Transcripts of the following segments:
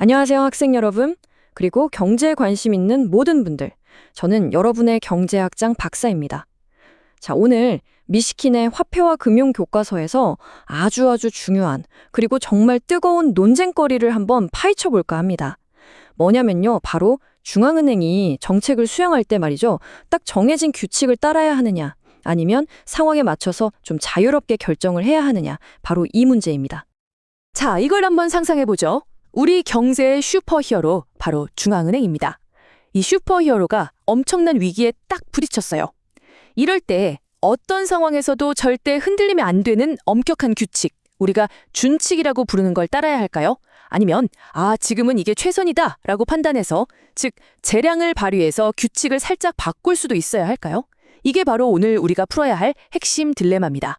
안녕하세요, 학생 여러분. 그리고 경제에 관심 있는 모든 분들. 저는 여러분의 경제학장 박사입니다. 자, 오늘 미시킨의 화폐와 금융 교과서에서 아주 중요한 그리고 정말 뜨거운 논쟁거리를 한번 파헤쳐 볼까 합니다. 뭐냐면요, 바로 중앙은행이 정책을 수행할 때 말이죠. 딱 정해진 규칙을 따라야 하느냐, 아니면 상황에 맞춰서 좀 자유롭게 결정을 해야 하느냐, 바로 이 문제입니다. 자, 이걸 한번 상상해보죠. 우리 경제의 슈퍼히어로, 바로 중앙은행입니다. 이 슈퍼히어로가 엄청난 위기에 딱 부딪혔어요. 이럴 때 어떤 상황에서도 절대 흔들리면 안 되는 엄격한 규칙, 우리가 준칙이라고 부르는 걸 따라야 할까요? 아니면 지금은 이게 최선이다 라고 판단해서, 즉 재량을 발휘해서 규칙을 살짝 바꿀 수도 있어야 할까요? 이게 바로 오늘 우리가 풀어야 할 핵심 딜레마입니다.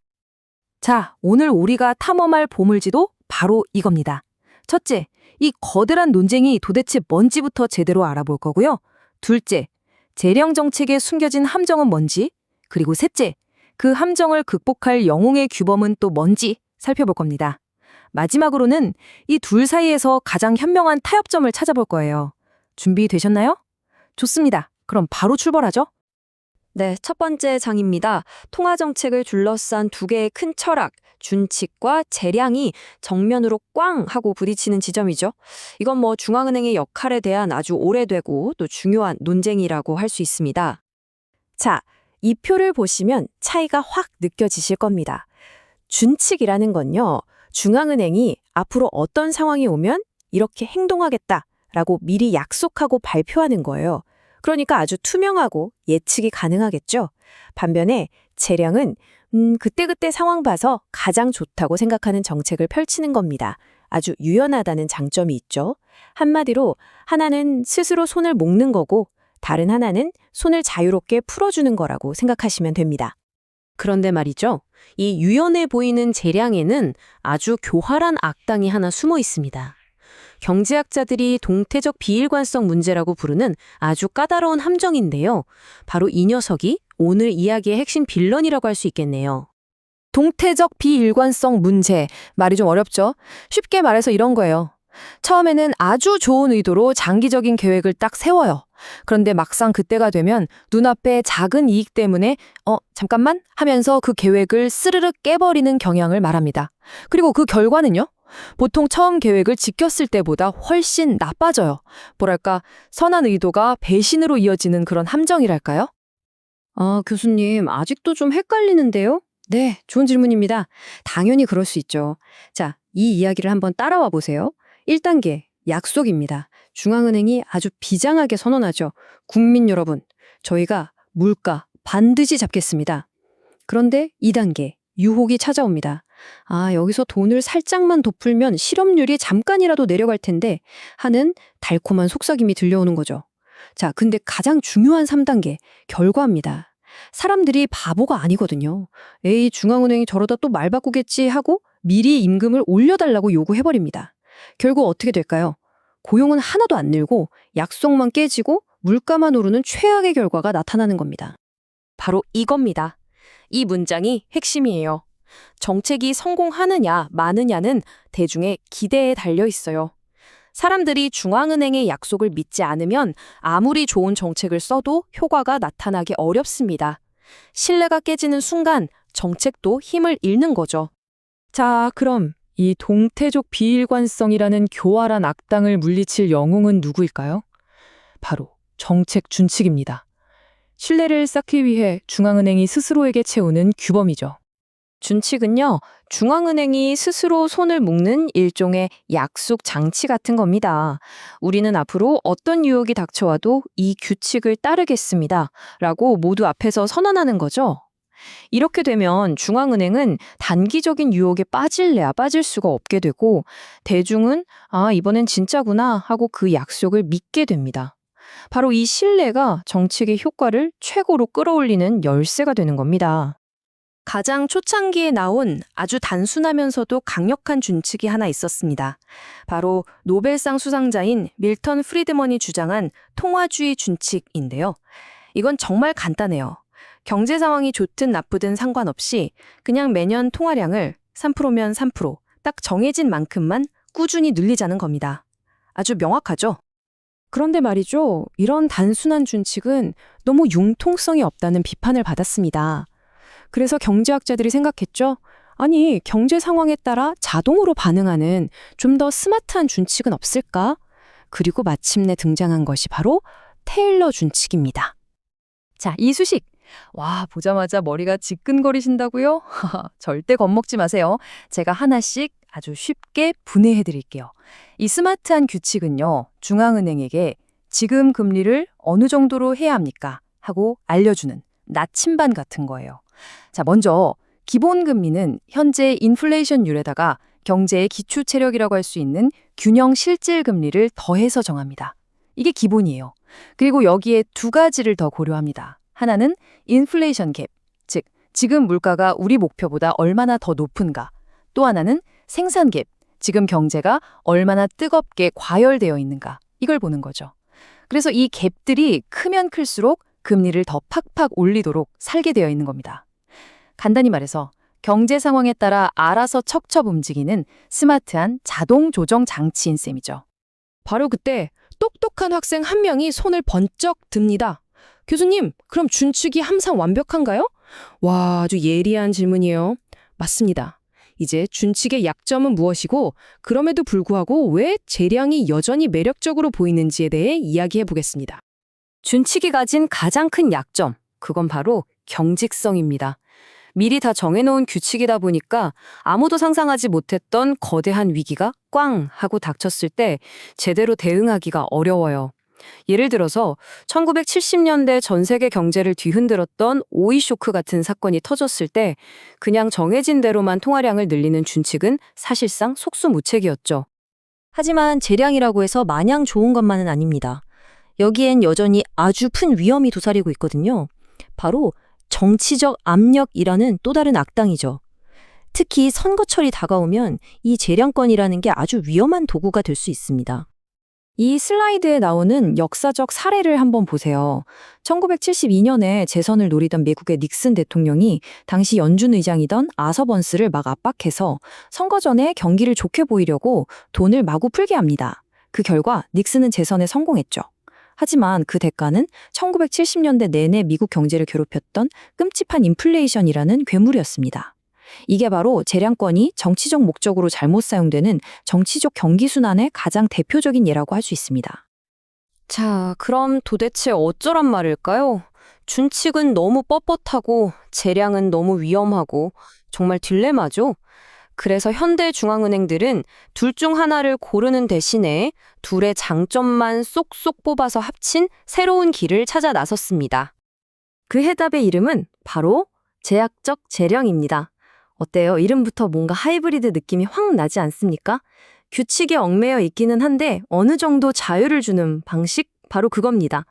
자, 오늘 우리가 탐험할 보물지도 바로 이겁니다. 첫째, 이 거대한 논쟁이 도대체 뭔지부터 제대로 알아볼 거고요. 둘째, 재량 정책에 숨겨진 함정은 뭔지, 그리고 셋째, 그 함정을 극복할 영웅의 규범은 또 뭔지 살펴볼 겁니다. 마지막으로는 이 둘 사이에서 가장 현명한 타협점을 찾아볼 거예요. 준비되셨나요? 좋습니다. 그럼 바로 출발하죠. 네, 첫 번째 장입니다. 통화정책을 둘러싼 두 개의 큰 철학, 준칙과 재량이 정면으로 꽝 하고 부딪히는 지점이죠. 이건 중앙은행의 역할에 대한 아주 오래되고 또 중요한 논쟁이라고 할 수 있습니다. 자, 이 표를 보시면 차이가 확 느껴지실 겁니다. 준칙이라는 건요, 중앙은행이 앞으로 어떤 상황이 오면 이렇게 행동하겠다라고 미리 약속하고 발표하는 거예요. 그러니까 아주 투명하고 예측이 가능하겠죠. 반면에 재량은 그때그때 상황 봐서 가장 좋다고 생각하는 정책을 펼치는 겁니다. 아주 유연하다는 장점이 있죠. 한마디로 하나는 스스로 손을 묶는 거고 다른 하나는 손을 자유롭게 풀어주는 거라고 생각하시면 됩니다. 그런데 말이죠. 이 유연해 보이는 재량에는 아주 교활한 악당이 하나 숨어 있습니다. 경제학자들이 동태적 비일관성 문제라고 부르는 아주 까다로운 함정인데요. 바로 이 녀석이 오늘 이야기의 핵심 빌런이라고 할 수 있겠네요. 동태적 비일관성 문제, 말이 좀 어렵죠? 쉽게 말해서 이런 거예요. 처음에는 아주 좋은 의도로 장기적인 계획을 딱 세워요. 그런데 막상 그때가 되면 눈앞에 작은 이익 때문에 잠깐만 하면서 그 계획을 스르륵 깨버리는 경향을 말합니다. 그리고 그 결과는요? 보통 처음 계획을 지켰을 때보다 훨씬 나빠져요. 뭐랄까, 선한 의도가 배신으로 이어지는 그런 함정이랄까요? 교수님, 아직도 좀 헷갈리는데요? 네, 좋은 질문입니다. 당연히 그럴 수 있죠. 자, 이 이야기를 한번 따라와 보세요. 1단계, 약속입니다. 중앙은행이 아주 비장하게 선언하죠. 국민 여러분, 저희가 물가 반드시 잡겠습니다. 그런데 2단계, 유혹이 찾아옵니다. 여기서 돈을 살짝만 더 풀면 실업률이 잠깐이라도 내려갈 텐데 하는 달콤한 속삭임이 들려오는 거죠. 자, 근데 가장 중요한 3단계, 결과입니다. 사람들이 바보가 아니거든요. 에이, 중앙은행이 저러다 또 말 바꾸겠지 하고 미리 임금을 올려달라고 요구해버립니다. 결국 어떻게 될까요? 고용은 하나도 안 늘고 약속만 깨지고 물가만 오르는 최악의 결과가 나타나는 겁니다. 바로 이겁니다. 이 문장이 핵심이에요. 정책이 성공하느냐 마느냐는 대중의 기대에 달려 있어요. 사람들이 중앙은행의 약속을 믿지 않으면 아무리 좋은 정책을 써도 효과가 나타나기 어렵습니다. 신뢰가 깨지는 순간 정책도 힘을 잃는 거죠. 자, 그럼 이 동태적 비일관성이라는 교활한 악당을 물리칠 영웅은 누구일까요? 바로 정책 준칙입니다. 신뢰를 쌓기 위해 중앙은행이 스스로에게 채우는 규범이죠. 준칙은요, 중앙은행이 스스로 손을 묶는 일종의 약속 장치 같은 겁니다. 우리는 앞으로 어떤 유혹이 닥쳐와도 이 규칙을 따르겠습니다. 라고 모두 앞에서 선언하는 거죠. 이렇게 되면 중앙은행은 단기적인 유혹에 빠질래야 빠질 수가 없게 되고 대중은 이번엔 진짜구나 하고 그 약속을 믿게 됩니다. 바로 이 신뢰가 정책의 효과를 최고로 끌어올리는 열쇠가 되는 겁니다. 가장 초창기에 나온 아주 단순하면서도 강력한 준칙이 하나 있었습니다. 바로 노벨상 수상자인 밀턴 프리드먼이 주장한 통화주의 준칙인데요. 이건 정말 간단해요. 경제 상황이 좋든 나쁘든 상관없이 그냥 매년 통화량을 3%면 3%, 딱 정해진 만큼만 꾸준히 늘리자는 겁니다. 아주 명확하죠. 그런데 말이죠. 이런 단순한 준칙은 너무 융통성이 없다는 비판을 받았습니다. 그래서 경제학자들이 생각했죠. 아니, 경제 상황에 따라 자동으로 반응하는 좀 더 스마트한 준칙은 없을까? 그리고 마침내 등장한 것이 바로 테일러 준칙입니다. 자, 이수식. 와, 보자마자 머리가 지끈거리신다고요? 절대 겁먹지 마세요. 제가 하나씩 아주 쉽게 분해해 드릴게요. 이 스마트한 규칙은요, 중앙은행에게 지금 금리를 어느 정도로 해야 합니까? 하고 알려주는 나침반 같은 거예요. 자, 먼저 기본금리는 현재 인플레이션율에다가 경제의 기초 체력이라고 할 수 있는 균형 실질 금리를 더해서 정합니다. 이게 기본이에요. 그리고 여기에 두 가지를 더 고려합니다. 하나는 인플레이션 갭, 즉 지금 물가가 우리 목표보다 얼마나 더 높은가. 또 하나는 생산 갭, 지금 경제가 얼마나 뜨겁게 과열되어 있는가. 이걸 보는 거죠. 그래서 이 갭들이 크면 클수록 금리를 더 팍팍 올리도록 설계되어 있는 겁니다. 간단히 말해서 경제 상황에 따라 알아서 척척 움직이는 스마트한 자동 조정 장치인 셈이죠. 바로 그때 똑똑한 학생 한 명이 손을 번쩍 듭니다. 교수님, 그럼 준칙이 항상 완벽한가요? 와, 아주 예리한 질문이에요. 맞습니다. 이제 준칙의 약점은 무엇이고, 그럼에도 불구하고 왜 재량이 여전히 매력적으로 보이는지에 대해 이야기해 보겠습니다. 준칙이 가진 가장 큰 약점, 그건 바로 경직성입니다. 미리 다 정해놓은 규칙이다 보니까 아무도 상상하지 못했던 거대한 위기가 꽝 하고 닥쳤을 때 제대로 대응하기가 어려워요. 예를 들어서 1970년대 전 세계 경제를 뒤흔들었던 오일 쇼크 같은 사건이 터졌을 때 그냥 정해진 대로만 통화량을 늘리는 준칙은 사실상 속수무책이었죠. 하지만 재량이라고 해서 마냥 좋은 것만은 아닙니다. 여기엔 여전히 아주 큰 위험이 도사리고 있거든요. 바로 정치적 압력이라는 또 다른 악당이죠. 특히 선거철이 다가오면 이 재량권이라는 게 아주 위험한 도구가 될 수 있습니다. 이 슬라이드에 나오는 역사적 사례를 한번 보세요. 1972년에 재선을 노리던 미국의 닉슨 대통령이 당시 연준 의장이던 아서 번스를 막 압박해서 선거 전에 경기를 좋게 보이려고 돈을 마구 풀게 합니다. 그 결과 닉슨은 재선에 성공했죠. 하지만 그 대가는 1970년대 내내 미국 경제를 괴롭혔던 끔찍한 인플레이션이라는 괴물이었습니다. 이게 바로 재량권이 정치적 목적으로 잘못 사용되는 정치적 경기순환의 가장 대표적인 예라고 할 수 있습니다. 자, 그럼 도대체 어쩌란 말일까요? 준칙은 너무 뻣뻣하고 재량은 너무 위험하고 정말 딜레마죠? 그래서 현대 중앙은행들은 둘 중 하나를 고르는 대신에 둘의 장점만 쏙쏙 뽑아서 합친 새로운 길을 찾아 나섰습니다. 그 해답의 이름은 바로 제약적 재량입니다. 어때요? 이름부터 뭔가 하이브리드 느낌이 확 나지 않습니까? 규칙에 얽매여 있기는 한데 어느 정도 자유를 주는 방식, 바로 그겁니다.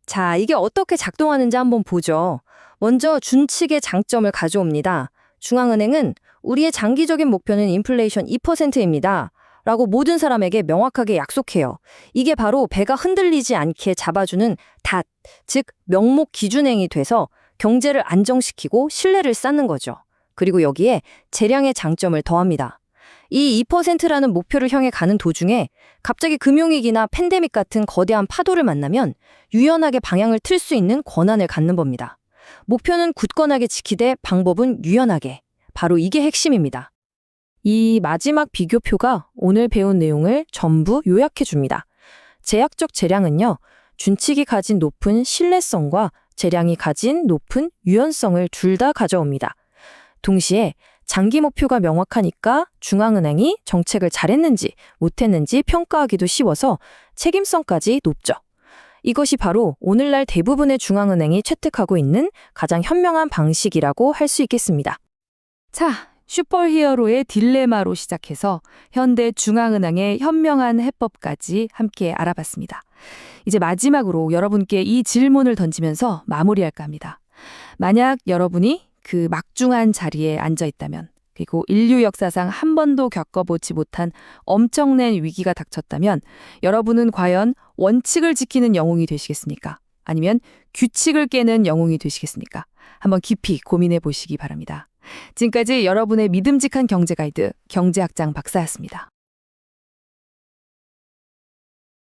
자, 이게 어떻게 작동하는지 한번 보죠. 먼저 준칙의 장점을 가져옵니다. 중앙은행은 우리의 장기적인 목표는 인플레이션 2%입니다. 라고 모든 사람에게 명확하게 약속해요. 이게 바로 배가 흔들리지 않게 잡아주는 닷, 즉 명목 기준행이 돼서 경제를 안정시키고 신뢰를 쌓는 거죠. 그리고 여기에 재량의 장점을 더합니다. 이 2%라는 목표를 향해 가는 도중에 갑자기 금융위기나 팬데믹 같은 거대한 파도를 만나면 유연하게 방향을 틀 수 있는 권한을 갖는 겁니다. 목표는 굳건하게 지키되 방법은 유연하게. 바로 이게 핵심입니다. 이 마지막 비교표가 오늘 배운 내용을 전부 요약해 줍니다. 제약적 재량은요, 준칙이 가진 높은 신뢰성과 재량이 가진 높은 유연성을 둘 다 가져옵니다. 동시에 장기 목표가 명확하니까 중앙은행이 정책을 잘했는지 못했는지 평가하기도 쉬워서 책임성까지 높죠. 이것이 바로 오늘날 대부분의 중앙은행이 채택하고 있는 가장 현명한 방식이라고 할 수 있겠습니다. 자, 슈퍼히어로의 딜레마로 시작해서 현대 중앙은행의 현명한 해법까지 함께 알아봤습니다. 이제 마지막으로 여러분께 이 질문을 던지면서 마무리할까 합니다. 만약 여러분이 그 막중한 자리에 앉아 있다면, 그리고 인류 역사상 한 번도 겪어보지 못한 엄청난 위기가 닥쳤다면 여러분은 과연 원칙을 지키는 영웅이 되시겠습니까? 아니면 규칙을 깨는 영웅이 되시겠습니까? 한번 깊이 고민해 보시기 바랍니다. 지금까지 여러분의 믿음직한 경제 가이드 경제학장 박사였습니다.